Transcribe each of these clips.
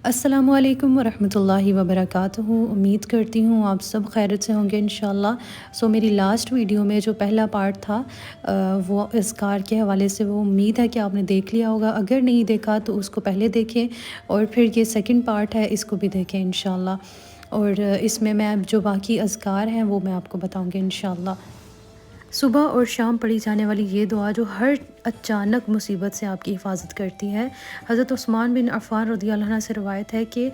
السلام علیکم ورحمۃ اللہ وبرکاتہ۔ امید کرتی ہوں آپ سب خیریت سے ہوں گے انشاءاللہ۔ میری لاسٹ ویڈیو میں جو پہلا پارٹ تھا وہ اذکار کے حوالے سے، وہ امید ہے کہ آپ نے دیکھ لیا ہوگا۔ اگر نہیں دیکھا تو اس کو پہلے دیکھیں، اور پھر یہ سیکنڈ پارٹ ہے، اس کو بھی دیکھیں انشاءاللہ۔ اور اس میں جو باقی اذکار ہیں وہ میں آپ کو بتاؤں گی انشاءاللہ۔ صبح اور شام پڑھی جانے والی یہ دعا جو ہر اچانک مصیبت سے آپ کی حفاظت کرتی ہے۔ حضرت عثمان بن عفان رضی اللہ عنہ سے روایت ہے کہ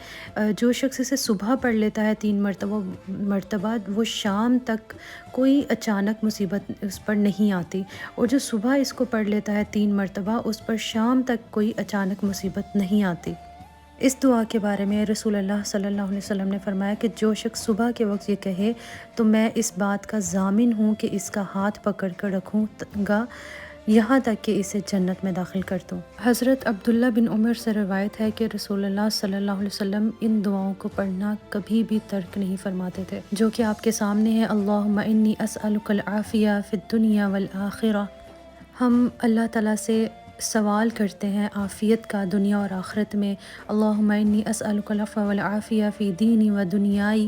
جو شخص اسے صبح پڑھ لیتا ہے 3 مرتبہ وہ شام تک کوئی اچانک مصیبت اس پر نہیں آتی، اور جو صبح اس کو پڑھ لیتا ہے 3 مرتبہ اس پر شام تک کوئی اچانک مصیبت نہیں آتی۔ اس دعا کے بارے میں رسول اللہ صلی اللہ علیہ وسلم نے فرمایا کہ جو شخص صبح کے وقت یہ کہے تو میں اس بات کا ضامن ہوں کہ اس کا ہاتھ پکڑ کر رکھوں گا یہاں تک کہ اسے جنت میں داخل کر دوں۔ حضرت عبداللہ بن عمر سے روایت ہے کہ رسول اللہ صلی اللہ علیہ وسلم ان دعاؤں کو پڑھنا کبھی بھی ترک نہیں فرماتے تھے، جو کہ آپ کے سامنے ہے۔ اللہم انی اسألک العافیہ فی الدنیا والآخرہ۔ ہم اللہ تعالیٰ سے سوال کرتے ہیں عافیت کا دنیا اور آخرت میں۔ اللہم انی اسألک العفو والعافیہ فی دینی و دنیائی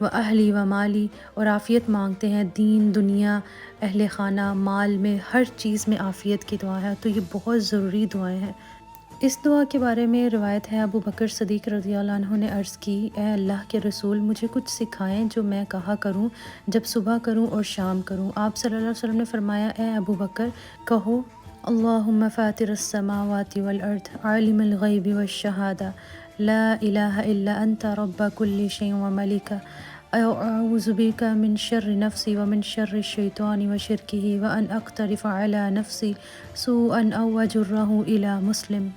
و اہلی و مالی، اور عافیت مانگتے ہیں دین، دنیا، اہل خانہ، مال میں، ہر چیز میں عافیت کی دعا ہے۔ تو یہ بہت ضروری دعائیں ہیں۔ اس دعا کے بارے میں روایت ہے، ابو بکر صدیق رضی اللہ عنہ نے عرض کی، اے اللہ کے رسول، مجھے کچھ سکھائیں جو میں کہا کروں جب صبح کروں اور شام کروں۔ آپ صلی اللہ علیہ وسلم نے فرمایا، اے ابو بکر، کہو اللہم فاطر السماوات والارض عالم الغیب والشہادہ لا الہ الا انت رب کل شیء وملکہ اعوذ بک من شر نفسی ومن شر الشیطان وشرکہ وان اقترف علی نفسی سوءا او وجرہ الی مسلم۔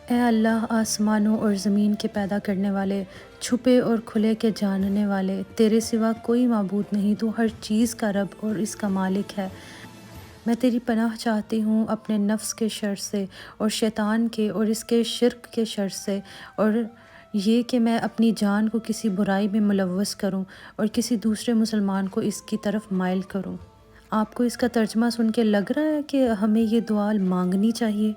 اے اللہ، آسمانوں اور زمین کے پیدا کرنے والے، چھپے اور کھلے کے جاننے والے، تیرے سوا کوئی معبود نہیں، تو ہر چیز کا رب اور اس کا مالک ہے۔ میں تیری پناہ چاہتی ہوں اپنے نفس کے شر سے، اور شیطان کے اور اس کے شرک کے شر سے، اور یہ کہ میں اپنی جان کو کسی برائی میں ملوث کروں اور کسی دوسرے مسلمان کو اس کی طرف مائل کروں۔ آپ کو اس کا ترجمہ سن کے لگ رہا ہے کہ ہمیں یہ دعا مانگنی چاہیے؟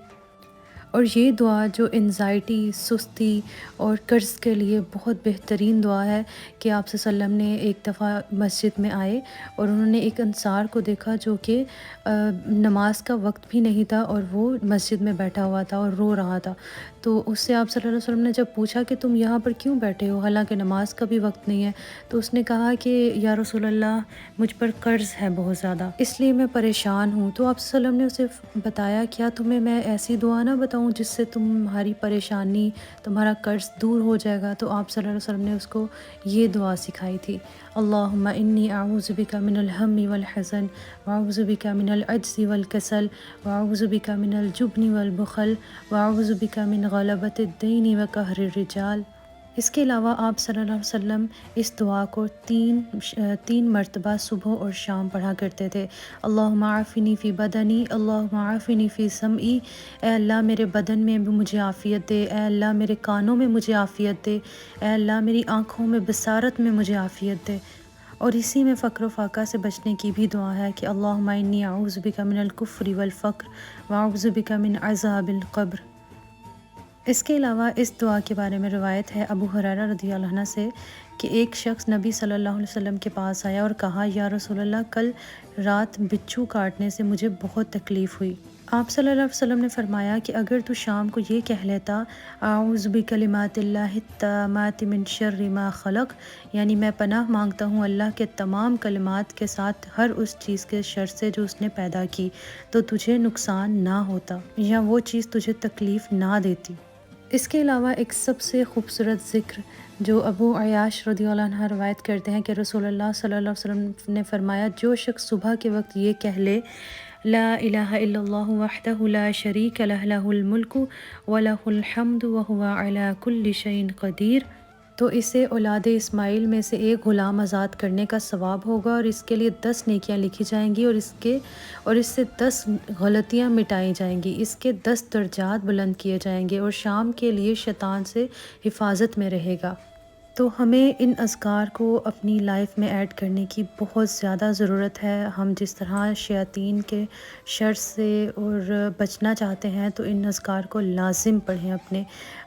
اور یہ دعا جو انزائٹی، سستی اور قرض کے لیے بہت بہترین دعا ہے کہ آپ صلی اللہ علیہ وسلم نے ایک دفعہ مسجد میں آئے اور انہوں نے ایک انصار کو دیکھا جو کہ نماز کا وقت بھی نہیں تھا، اور وہ مسجد میں بیٹھا ہوا تھا اور رو رہا تھا۔ تو اس سے آپ صلی اللہ علیہ وسلم نے جب پوچھا کہ تم یہاں پر کیوں بیٹھے ہو حالانکہ نماز کا بھی وقت نہیں ہے، تو اس نے کہا کہ یا رسول اللہ، مجھ پر قرض ہے بہت زیادہ، اس لیے میں پریشان ہوں۔ تو آپ صلی اللہ علیہ وسلم نے اسے بتایا، کیا تمہیں میں ایسی دعا نہ بتاؤں جس سے تمہاری پریشانی، تمہارا قرض دور ہو جائے گا؟ تو آپ صلی اللہ علیہ وسلم نے اس کو یہ دعا سکھائی تھی، اللہم انی اعوذ بک من الہم والحزن واعوذ بک من العجز والکسل واعوذ بک من الجبن والبخل واعوذ بک من غلبۃ الدین وقہر الرجال۔ اس کے علاوہ آپ صلی اللہ علیہ وسلم اس دعا کو تین مرتبہ صبح اور شام پڑھا کرتے تھے۔ اللہم عافنی فی بدنی، اللہم عافنی فی سمعی، اے اللہ میرے بدن میں بھی مجھے عافیت دے، اے اللہ میرے کانوں میں مجھے عافیت دے، اے اللہ میری آنکھوں میں بصارت میں مجھے عافیت دے۔ اور اسی میں فقر و فاقہ سے بچنے کی بھی دعا ہے کہ اللہم انی اعوذ بک من الکفر والفقر واعوذ بک من عذاب القبر۔ اس کے علاوہ اس دعا کے بارے میں روایت ہے ابو ہریرہ رضی اللہ عنہ سے کہ ایک شخص نبی صلی اللہ علیہ وسلم کے پاس آیا اور کہا، یا رسول اللہ، کل رات بچھو کاٹنے سے مجھے بہت تکلیف ہوئی۔ آپ صلی اللہ علیہ وسلم نے فرمایا کہ اگر تو شام کو یہ کہہ لیتا، اعوذ بکلمات اللہ التامات من شر ما خلق، یعنی میں پناہ مانگتا ہوں اللہ کے تمام کلمات کے ساتھ ہر اس چیز کے شر سے جو اس نے پیدا کی، تو تجھے نقصان نہ ہوتا یا وہ چیز تجھے تکلیف نہ دیتی۔ اس کے علاوہ ایک سب سے خوبصورت ذکر جو ابو عیاش رضی اللہ عنہ روایت کرتے ہیں کہ رسول اللہ صلی اللہ علیہ وسلم نے فرمایا، جو شخص صبح کے وقت یہ کہہ لے، لا الہ الا اللہ وحدہ لا شریک لہ لہ الملک ولہ الحمد وہو علی کل شیء قدیر، تو اسے اولاد اسماعیل میں سے ایک غلام آزاد کرنے کا ثواب ہوگا، اور اس کے لیے 10 نیکیاں لکھی جائیں گی، اور اس سے 10 غلطیاں مٹائی جائیں گی، اس کے 10 درجات بلند کیے جائیں گے، اور شام کے لیے شیطان سے حفاظت میں رہے گا۔ تو ہمیں ان اذکار کو اپنی لائف میں ایڈ کرنے کی بہت زیادہ ضرورت ہے۔ ہم جس طرح شیاطین کے شر سے اور بچنا چاہتے ہیں تو ان اذکار کو لازم پڑھیں،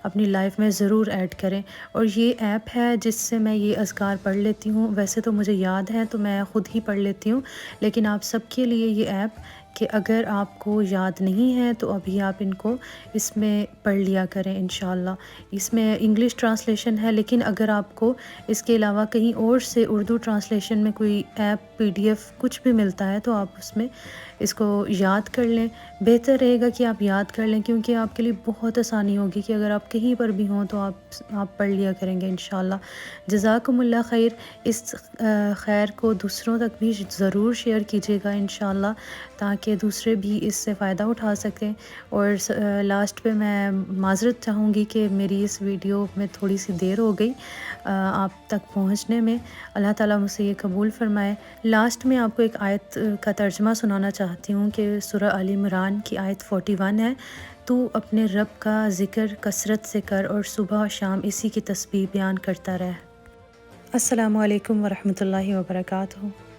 اپنی لائف میں ضرور ایڈ کریں۔ اور یہ ایپ ہے جس سے میں یہ اذکار پڑھ لیتی ہوں، ویسے تو مجھے یاد ہے تو میں خود ہی پڑھ لیتی ہوں، لیکن آپ سب کے لیے یہ ایپ کہ اگر آپ کو یاد نہیں ہے تو ابھی آپ ان کو اس میں پڑھ لیا کریں انشاءاللہ۔ اس میں انگلش ٹرانسلیشن ہے، لیکن اگر آپ کو اس کے علاوہ کہیں اور سے اردو ٹرانسلیشن میں کوئی ایپ PDF کچھ بھی ملتا ہے تو آپ اس میں اس کو یاد کر لیں۔ بہتر رہے گا کہ آپ یاد کر لیں، کیونکہ آپ کے لیے بہت آسانی ہوگی کہ اگر آپ کہیں پر بھی ہوں تو آپ پڑھ لیا کریں گے انشاءاللہ۔ جزاکم اللہ خیر۔ اس خیر کو دوسروں تک بھی ضرور شیئر کیجیے گا انشاءاللہ، تاکہ دوسرے بھی اس سے فائدہ اٹھا سکیں۔ اور لاسٹ پہ میں معذرت چاہوں گی کہ میری اس ویڈیو میں تھوڑی سی دیر ہو گئی آپ تک پہنچنے میں۔ اللہ تعالیٰ مجھ سے یہ قبول فرمائے۔ لاسٹ میں آپ کو ایک آیت کا ترجمہ سنانا چاہتی ہوں کہ سورہ آل عمران کی آیت 41 ہے، تو اپنے رب کا ذکر کثرت سے کر اور صبح و شام اسی کی تسبیح بیان کرتا رہ۔ السلام علیکم ورحمۃ اللہ وبرکاتہ۔